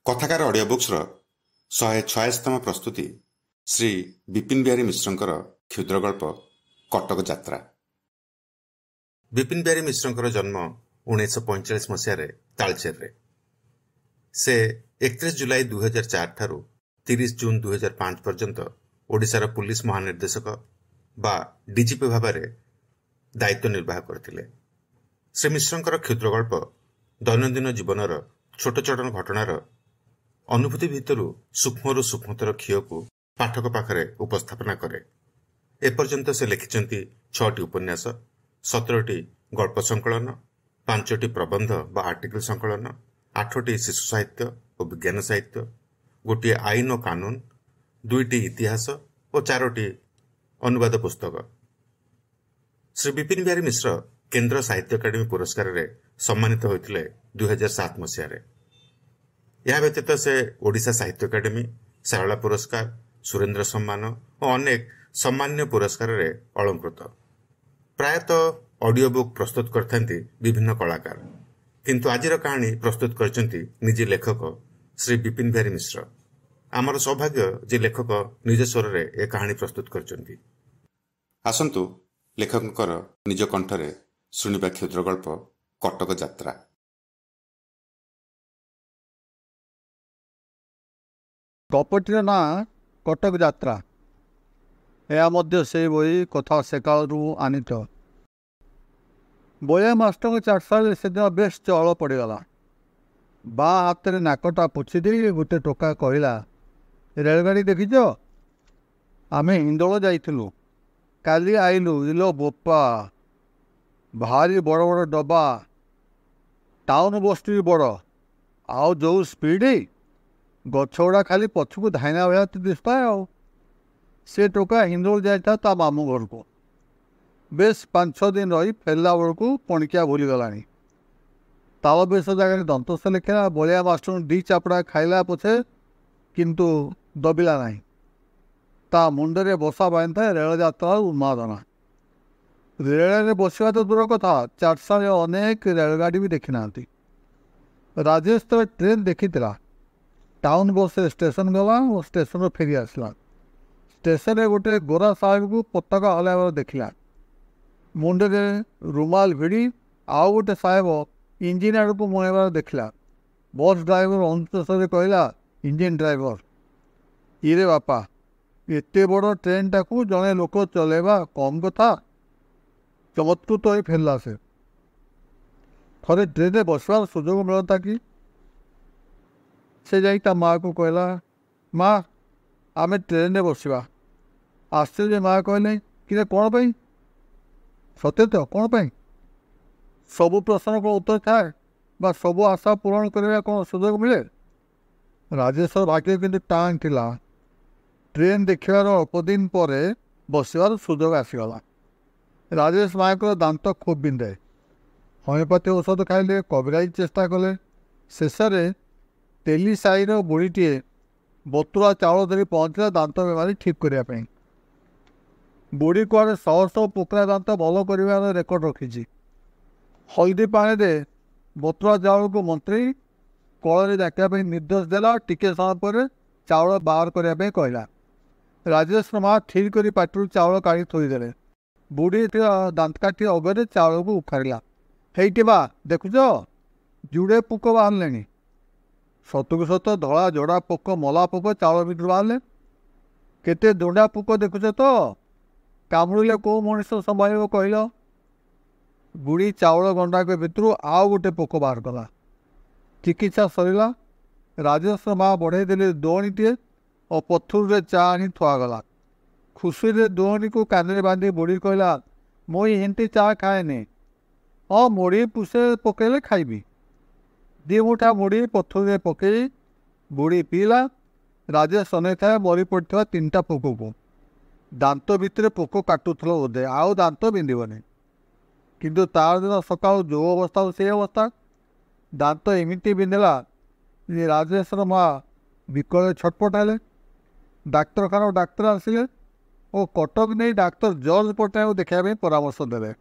कथाकार audio books 146तम प्रस्तुति श्री विपिन बिहारी मिश्रंकर क्षुद्र गल्प कटक यात्रा। विपिन बिहारी मिश्रंकर जन्म 1945 मसीह तालचेर से 31 जुलाई 2004 ठारू 30 जून 2005 पर्यंत ओडिशार पुलिस महानिर्देशक बा डीजीपी भाव में दायित्व निर्वाह करथिले। श्री मिश्रंकर क्षुद्र गल्प दैनंदिन जीवनर छोट छोट घटनार अनुभूति भितर सूक्ष्म सूक्ष्मतर क्षीय को पाठक पाखरे उपस्थापना करे। एपर्यंत से लिखिंट 6टी उपन्यास, 17टी गल्प संकलन, 5टी प्रबंध बा आर्टिकल संकलन, 8टी शिशु साहित्य और विज्ञान साहित्य, गोटे आईन और कानून, 2टी इतिहास और 4टी अनुवाद पुस्तक। श्री विपिन बिहारी मिश्र केंद्र साहित्य अकादेमी पुरस्कार रे सम्मानित होते 2007 मसीह। यह व्यतीत से ओडिशा साहित्य अकादेमी, सारला पुरस्कार, सुरेंद्र सम्मान और अनेक सम्मान्य पुरस्कार रे अलंकृत। प्रायतः ऑडियो बुक प्रस्तुत करथांती विभिन्न कलाकार, किंतु आजिर कहानी प्रस्तुत करचंती निजे लेखक श्री विपिन बिहारी मिश्र। आमर सौभाग्य जे लेखक निज स्वर रे ए कहानी प्रस्तुत करचंती। आसंतु लेखकंकर निज कंठरे शुणिबा क्षुद्र गल्प कटक यात्रा। गपटीर ना कटक यात्रा। यह से बही कथा सेकालू आनीत। बया मास्टर के चारसाल से दिन बेस चल पड़गला। बा हाथ में नाकटा पोछि दे गोटे टोका कहला, रेलगाड़ी देखीच? आम हिंदोल जाइलु, काली आइलु। इलो बोपा, भारी बड़ बड़ डब्बा, टाउन बस भी बड़, आउ जो स्पीड गछगुड़ा खाली पछकू धाइना भाया तो दिशा। से टोका हिंदोल जाता ता मामू घर को। बेस 5-6 दिन रही फेरला बेलू पणिकिया भूलीगला। ताल बेस जगह दंतस लिखला। बलिया मास्टर डी चापड़ा खाइला पछे किंतु दबिला ना। ता मुंडे बसा बांधा रेल यात्रा उन्मादना। रेल बसवा तो दूर कथा, चारसाल अनेक रेलगाड़ी भी देखी ना। राजेश तो ट्रेन देखी टाउन बस स्टेशन गला और स्टेशन फेरी आसला। स्टेशन गोटे गोरा साहेब को पताका हलाइबार देखला। मुंडे रुमाल भिड़ी आउ गोटे साहेब इंजिन आड़ को मुड़ाइबार देखला। बस ड्राइवर अंश कहला, इंजिन ड्राइवर इरे बापा, एते बड़ ट्रेन टाकू जड़े लोक चलेबा कम कथा। चमत्कृत हो फेरला। से थे ट्रेन बसवार सुजोग मिलता कि से जाई ता माँ को कहला, माँ आमे ट्रेन में बसवा। आश्चर्य माँ कहले, कि कौन पाई? सत्य तो कौन पाई? सबू प्रश्न को उत्तर थाए बा सबू आशा पूरण करने कौन सुजोग मिले? राजेश्वर भाग्य किंतु टांग थिला। ट्रेन देखार अल्प दिन पर बसवार सुजोग आसीगला। राजेश माँ को दांत खूब बिंधे। होमिओपाथी औषध खाइले, कबिराज चेष्टा कले। शेष में तेली साईर बुढ़ीटीए बतुरा चाउल धरी पहुँचला दांत बेमारी ठीक करने। बुढ़ी कुआड़े 100 पोकरा दांत भल कर रेकर्ड रखी। हल्दी पानी दे बतुरा चाउल को मंत्री कल डाकिया निर्देश देला। टिके समय पर चाउल बाहर करने कहला। राजेश माँ ठीक कर पाटिरू चाउल काढ़ी थोईदे। बुढ़ी दांत काठी अगरे चाउल को उखाड़ा। हेटी बा देखुच, जुड़े पोक बाहर। सतुक सत धला जोड़ा पोक, मला पोक चाउल भर बाहर। केते दोंडा पोक देखुच तो? कामुड़े कौ मनीष संभाल कहल? बुढ़ी चाउल गंडाक भितर आउ गोटे पोक बाहर कला। चिकित्सा सरला। राजेश माँ बढ़े देले दोहणीटे और पथुर चा आनी थुआगला। खुशी दोहनी को कान बांधी बुढ़ी कहला, मुई हिंती चा खाएनी। हाँ मुड़ी पुसे पकड़े खाइबी। 2 मुठा मुड़ी पथुरे पकई बुढ़ी पीला। राजेश अने था मरी पड़ा 3टा पोक को। दांत भितर पोक काटुल बोधे, आउ दांत बिंधबनी। किंतु तार दिन सका जो अवस्था से अवस्था। दांत एमती बिंधला राजेश माँ विकल छटपटाले। डाक्तरखाना डाक्तर आसिले और कटक नहीं डाक्तर जॉर्ज पट्टनायक देखा परामर्श देले।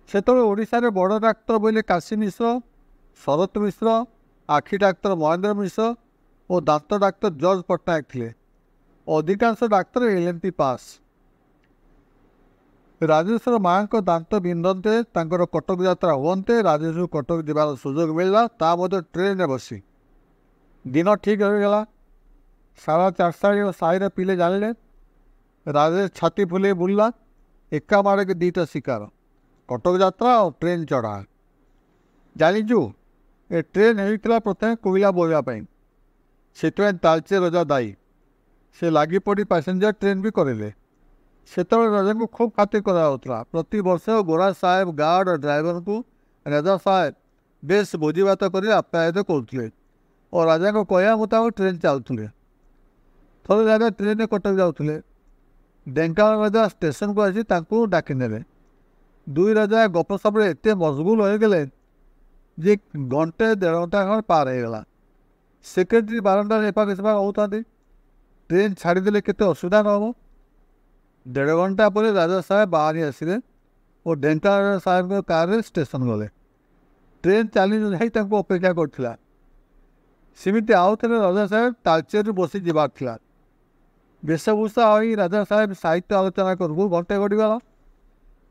से ओडिशा रे बड़ डाक्तर बोले काशी मिश्र, शरत मिश्र आखि डाक्तर महेंद्र मिश्र और दांत डाक्तर जॉर्ज पट्टनायक थे। अधिकांश डाक्तर LLB पास। राजेश्वर माँ को दांत बिंधते कटक यात्रा हुए। राजेश को कटक जीवार सुजोग मिलला। ट्रेन में बसी दिन ठीक होगा। 4:30 साईर पिले जानिले। राजेश छाती फुले बुलला। एका मारे के 2टा शिकार, कटक यात्रा और ट्रेन चढ़ा। जानिचु ए ट्रेन होता प्रथम कोईला बोवाई से तालचे रजा दायी। से लगी पड़ी पैसेंजर ट्रेन भी करेले। से राजा को खूब खातिर करा। प्रति वर्ष गोरा साहेब गार्ड और ड्राइवर को राजा साहेब बेस भोजीभात कर आप्यायित करुले और राजा को कहया मुताबिक ट्रेन चलुले। थोड़े राजा ट्रेन में कटक जाऊे। ढेंकानाल राजा स्टेशन को आसी डाकिने। दुई राजा गपसप एत मशगुल हो गले जे घंटे 1.5 घंटा खंड पार हो गला। सेक्रेटरी बारंडार एपाक सेपाक होता। ट्रेन छाड़ीदे केते असुविधा न हो। 1.5 घंटा पर राजा साहेब बाहरी आसिले और ढेंकानाल साहेब कार स्टेशन गले। ट्रेन चली जाई अपेक्षा करथिला। सेमिति आउ थे राजा साहेब तालचेर बसी जीवार थिला। वेशभूषा हो राजा साहेब साहित्य आलोचना करू घंटे गड़गला।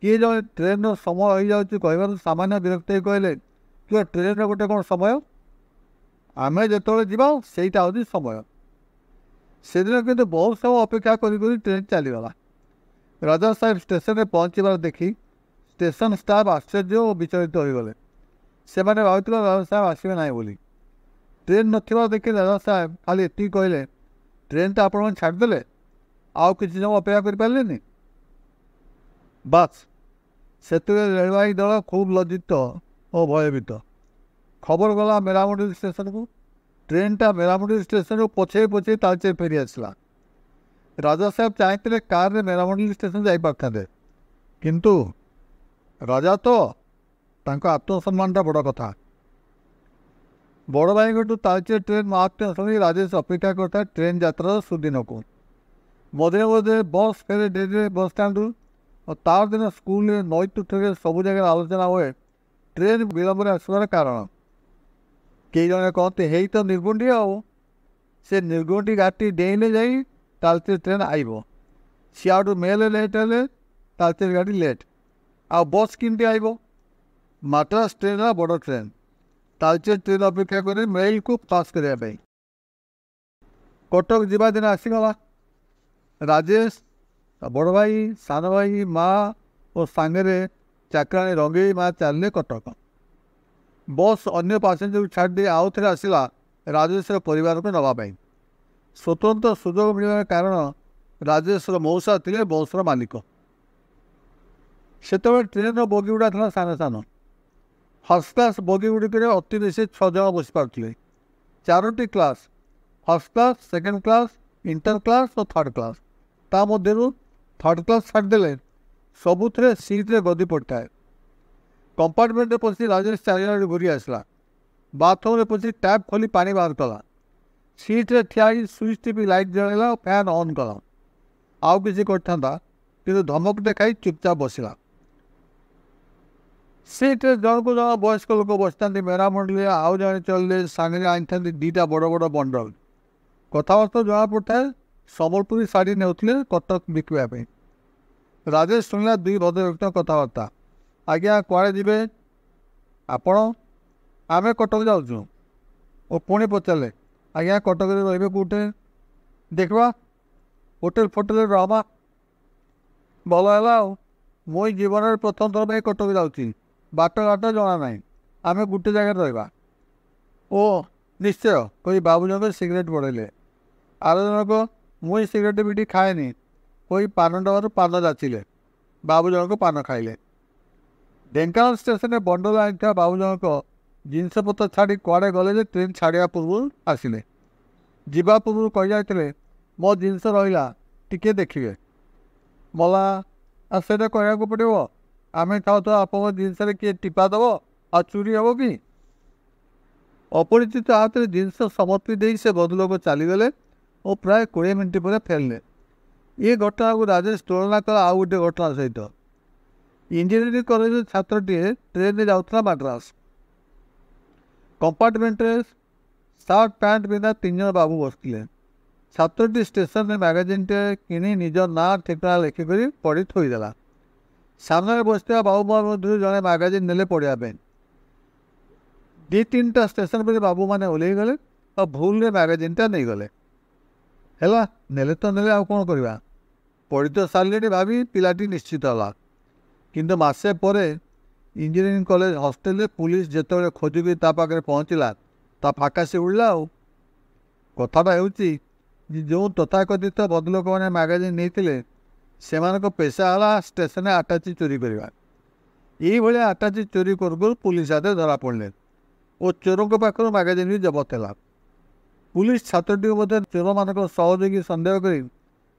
किए जब ट्रेन समय हो जाबार सामान्य विरक्त कहले कि ट्रेन गोटे कौन समय आम जो जा हूँ समय। से दिन कितु बहुत समय अपेक्षा कर ट्रेन चलीगला। राजा साहेब स्टेशन में पहुँचार देखी स्टेशन स्टाफ आश्चर्य और विचलित होगले। से भावुले राजा साहेब आसवे ना बोली। ट्रेन न देखी राजा साहेब खाली एति कहले ट्रेन तो आप छाड़देले आउ कि समय अपेक्षा कर पारे। बस से रेलवाई दल खूब लज्जित और भयभीत। खबर गला मेरामंडी स्टेशन को। ट्रेनटा मेरामंडी स्टेशन को पछे पछे तालचेर फेरी आसला। राजा साहेब चाहते कार रे मेरामंडी स्टेशन जाई पारते किंतु राजा तो आत्मसम्मानटा बड़ कथा। बड़ भाई को तालचेर ट्रेन महात्म्य शुणी राजेश अपेक्षा करता ट्रेन यात्रा सुदिन को। मधे मधे बस फेरे डेरी बस स्टाण्ड और तार दिन स्कूल नई तुठे सब जगह आलोचना हुए ट्रेन विलंब आसवार कारण। कई जने कहते है तो निर्गुंडी आओ से निर्गुंडी घाटी डेले जाई तालचेर ट्रेन आइब। सियाड़ू मेल लेट हेले तालचेर गाड़ी लेट आ बस किमती आइब। मद्रास ट्रेन बड़ ट्रेन तालचेर ट्रेन अपेक्षा कर मेल को पास करने। कटक जीवा दिन आसीगला। राजेश बड़ भाई सान भाई माँ और सांगे चाकराणी रंगे माँ चलने कटक। बस अन्य पैसेंजर छाड़ दे आउ थे आसला राजेश्वर परिवार को नवापाई। स्वतंत्र सुजोग मिलने कारण राजेश्वर मौसा थे बसर मालिक। से ट्रेन बगी गुड़ा था सान सान। फर्स्ट क्लास बगी गुड़िक अति बेसी 6 जन बसी पारे। 4टी class first class second class inter class और थर्ड क्लास। ता मध्यरु थर्ड क्लास छाड़देले सबुथे सीट्रे गदी पड़ता है। कंपार्टमेंट में पशि राजेश चारिआडे घूरी आसला। बाथरूम में पशि टैप खोली पानी बाहर कला। सीट्रे ठिया स्विच टीपी लाइट जलैला और फैन ऑन कला। आउ किसी करता कि धमक देखाई चुपचाप बसला। सीट्रे जन को जन वयस्क लोक बसता मेरामंडी आउ जन चलते सांगे आनी था 2टा बड़ बड़ बंडल। कथबार्ता जना पड़ता है सम्बलपुरी शाढ़ी नेउथिले कटक बिकवाई। राजेश शुणिला 2 भद्रव्यक्ति कथबार्ता। आज्ञा कुआड़े जीवे आपण आमे कटक जाऊँ और पुणी पचारे आज्ञा कटक रे कौटे देखा होटेल फोटेल रहा भल है। मुई जीवन प्रथम थर पर कटक जाऊँगी बाट घाट जना ना आम गोटे जगह रहा। ओ निश्चय कोई बाबू जन सिगरेट बढ़ेले आर जनक मुई सिगरेट बीटी खाएनी कोई पान डबार पान जाचिले बाबू जनक पान खाइले। ढेंकानाल स्टेशन में बंडल आनी बाबू जनक जिनपतर छाड़ी कुआड़े गले ट्रेन छाड़ा पूर्व आसिले। जीवा पूर्व कही जाते मो जिनस रहा टिके देखिए मला से कहना पड़ो आम खाऊ तो आप जिनस किए टिपा दब आ चोरी हम कि। अपरिचित हाथ में जिनस समर्पी दे से भद्रलोक चलीगले और प्राय 20 मिनट पर फेरले। ये घटना को राजेश तुलना कला आउ गोटे घटना सहित। इंजीनियरिंग कॉलेज छात्रटी ट्रेन में जाऊला मद्रास। कंपार्टमेंट सार्ट पैंट पिंधा 3 जन बाबू बसते। छात्रटी स्टेशन में मैगजीन टे किनी निज ना ठिकना लिखिक पढ़ी थोईदेला। सामने बसता बाबू मध्य जड़े मैगजीन नेले पढ़ापी 2-3टा स्टेशन पर बाबू मैंने ओल्लै गले और भूल मैगजीनटा नहीं गले है नेले तो नेले आ कौन करवा पढ़ी तो सारे भावी पिलाटी निश्चित है किंतु मासे पर इंजीनियरिंग कॉलेज हॉस्टेल पुलिस जिते खोजिकी पाखे पहुँचला ता फाका से उड़ला। कथाटा होची जो तथाकथित बदलोक मैंने मैगजीन नहीं से पेशा है स्टेशन आटाची चोरी करवा। ये आटाची चोरी कर पुलिस हाथ धरा पड़े और चोरों के पाखर मैगजीन भी जबत है। पुलिस छात्रटी मध्य चोर मान सहयोगी सन्देह कर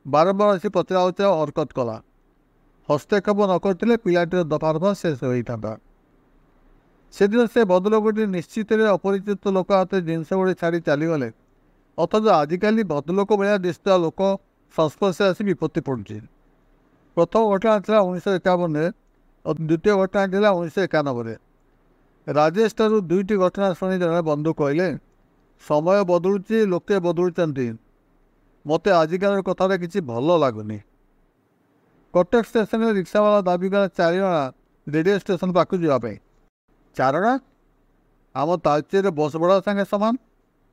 बारंबार आसी पचरा उचरा हरकत कला। हस्तक्षेप न करते पिलाटीर दफा दफा शेष होता। से दिन से बदलोकटी निश्चित अपरिचित लोक हाथ जिनस गुड़ी छाड़ी चलीगले अथच आजिकल बदलोक भाया दिशा लोक संस्पर्श आसी विपत्ति पड़ुछि। प्रथम घटना था 1951 और द्वितीय घटना था 1991। राजेश ठारू 2टी घटना शुणी जड़े बंधु कहले समय बदलुची लोके बदलुचंती मते आजिकल कथा किसी भल लगुनि। कटक स्टेशन में रिक्शावाला दाबी कला 4 जण रेडियो स्टेशन पाक जावाई। 4 जण आम तालचेर बस भड़ा संगे सामान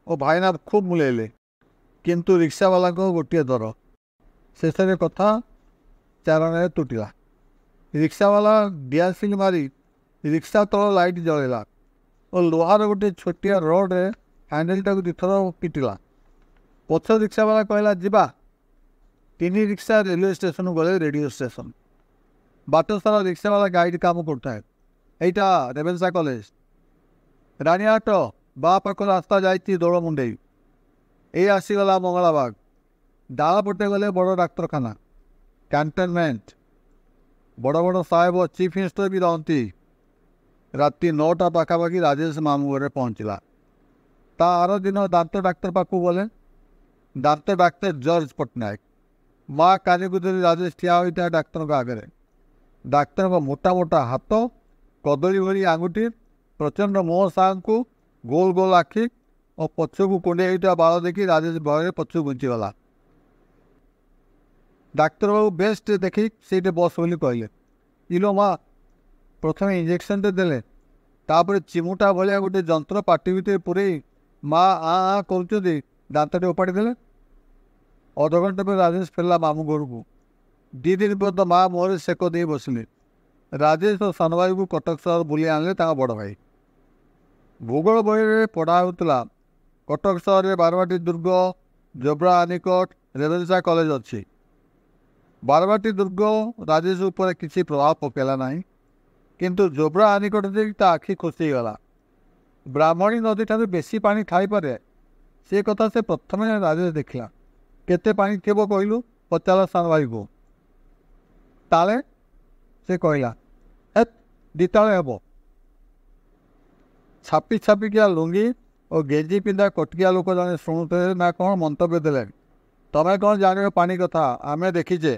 और भाईना खूब मुलेले किंतु रिक्शावाला को गोटे दर शेष कथा 4 जन तुटिला। रिक्शावाला डियासिल मारी रिक्शा तल लाइट जलेला और लोहार गोटे छोटिया रड हैंडलटा को 2 थर पिटिला। पछ रिक्शावाला कहला जीवा 3 रिक्शा रेलवे स्टेशन गले रेडियो स्टेशन। बाट सारा रिक्शावाला गाइड काम करता है। यहाँ रेवेन्सा कॉलेज रानीहाट बा पाख रास्ता जाइए दौड़ मुंडे ये आसीगला मंगलाबाग डाला पटे गले बड़ डाक्तरखाना कैंटनमेंट बड़ बड़ साहेब चीफ मिनिस्टर भी रहती। राति 9टा पाखापाखि राजेश मामू घरे पहुँचला। ता आर दिन दांत डाक्तर पाखु गले दांत डाक्तर जॉर्ज पट्टनायक माँ कानी को धरी राजेश ठिया होता डाक्तर आगे। डाक्तर को मोटा मोटा हाथ कदली भरी आंगुठी प्रचंड मुह साग को गोल गोल आखि और पछक कुंडे होता बाल देखी राजेश भय पछक घुंचीगला। डाक्तर बाबू बेस्ट देखी से बस बोली कहले इलो माँ प्रथम इंजेक्शन देले तापर चिमुटा भाया गोटे जंत्र पाटी भितर पूरे माँ आ कर दांतटे उपाड़ी देले। अध घंटे पर राजेश फेरला मामू घर को। 2 दिन पर्यंत माँ मुहर सेक दे बसिले। राजेश और सान भाई को कटक सहर बुले आने बड़ भाई। भूगोल बही पढ़ा होता कटक सहर में बारवाटी दुर्ग जोब्रा आनिकट रेवेन्सा कॉलेज अच्छी। बारवाटी दुर्ग राजेश उपर किसी प्रभाव पकेला ना किंतु जोब्रा आनिकट देख आखि खुशीगला। ब्राह्मणी नदी ठार बेसी पानी थाई पारे से कथा से प्रथम राजेश देखला। केते पानी थी कहलु पचारा सान भाई को ताले से कहला ए दिताले हेब। छापी छापिकिया लुंगी और गेंजी पिंधा कटकिया लोक जड़े शुणुते ना कौन मंतव्य देले तमें कौन जान पानी कथा आमे देखीचे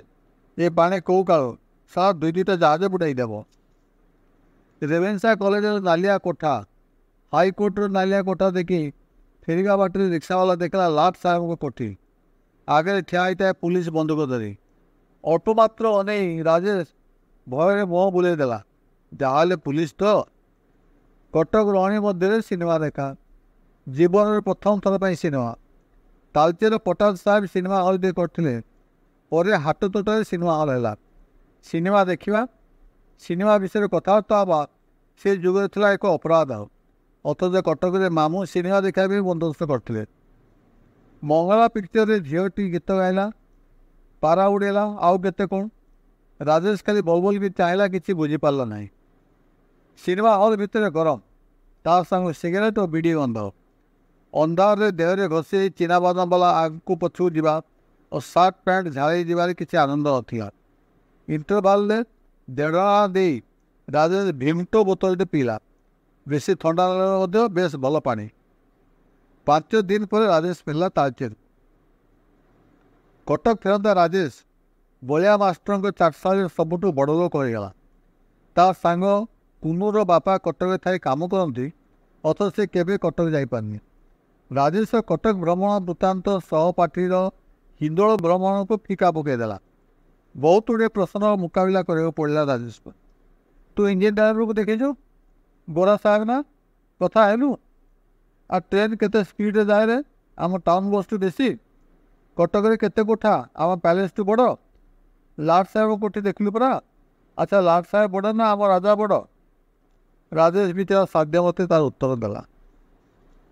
ये पानी कौ काल सारा 2-2टा जहाज बुटाई देव। रेवेन्सा कॉलेज नालिया कोठा हाईकोर्टर नालिया कोठा देखी फेरिका बाटर रिक्शावाला देखला लाट साहेब को कोठी आगे ठिया होता है पुलिस बंदूक धरी। ऑटो मात्र अने राजेश भय मुह बुले देला जहाँ पुलिस तो। कटक रणी मध्य सिनेमा देखा जीवन प्रथम थर पर सिनेमा तालचेर पटाल साहेब सिनेमा हल दे करते पर हाट तोटार सिनेमा हल है। सिनेमा देखा सिनेमा विषय कथबार्ता हाँ से जुगे था एक अपराध अथच कटक मामू सिनेमा देखा भी बंदोबस्त करते। मंगला पिक्चर झीटी गीत गाइला पारा उड़ेला आउ केते कौन राजेश खाली बलबल भी चाहला कि बुझीपारा ना। सिनेमा हल भितर गरम ता संग सिगरेट और बीड़ी गंध अंधार देहरे घसी चिना बादाम वाला आग को पछू जा और सार्ट पैंट झाड़ी जाबार किसी आनंद नथिला। इंटरवाल देढ़ दे राजेश भीमटो बोतलटे पीला बेसी थंडा बेस भल पानी। 5 दिन पर राजेश फेरला तालचेर। कटक फेरता राजेश बलिया मास्टर चाटशाली सबुठ बड़ लोक होगा। ता सांग कुनूर बापा कटक थाई काम करती अथच से केवे कटक जापारनी। ରାଜେଶ କଟକ ଭ୍ରମଣ ବୃତ୍ତାନ୍ତ ସହପାଠୀର ହିନ୍ଦୋଳ ଭ୍ରମଣକୁ ଫିକା ପକାଇଦେଲା। ବହୁତ ଗୁଡ଼ିଏ ପ୍ରଶ୍ନର ମୁକାବିଲା କରିବାକୁ ପଡ଼ିଲା ରାଜେଶକୁ। ତୁ ଇଞ୍ଜିନ୍ ଡ୍ରାଇଭରକୁ ଦେଖିଛୁ? ଗୋରା ସାହେବ ନା? କଥା ହେଲୁ? ଆଉ ଟ୍ରେନ୍ କେତେ ସ୍ପିଡ଼ରେ ଯାଏରେ? ଆମ ଟାଉନ୍ ବସ୍ଠୁ ବେଶୀ? କଟକରେ କେତେ କୋଠା ଆମ ପ୍ୟାଲେସ୍ଠୁ ବଡ଼? ଲାଟ୍ ସାହେବ କୋଠି ଦେଖିଲୁ ପରା? ଆଚ୍ଛା, ଲାଟ୍ ସାହେବ ବଡ଼ ନା ଆମ ରାଜା ବଡ଼? ରାଜେଶ ବି ତାର ସାଧ୍ୟ ମତେ ତାର ଉତ୍ତର ଦେଲା।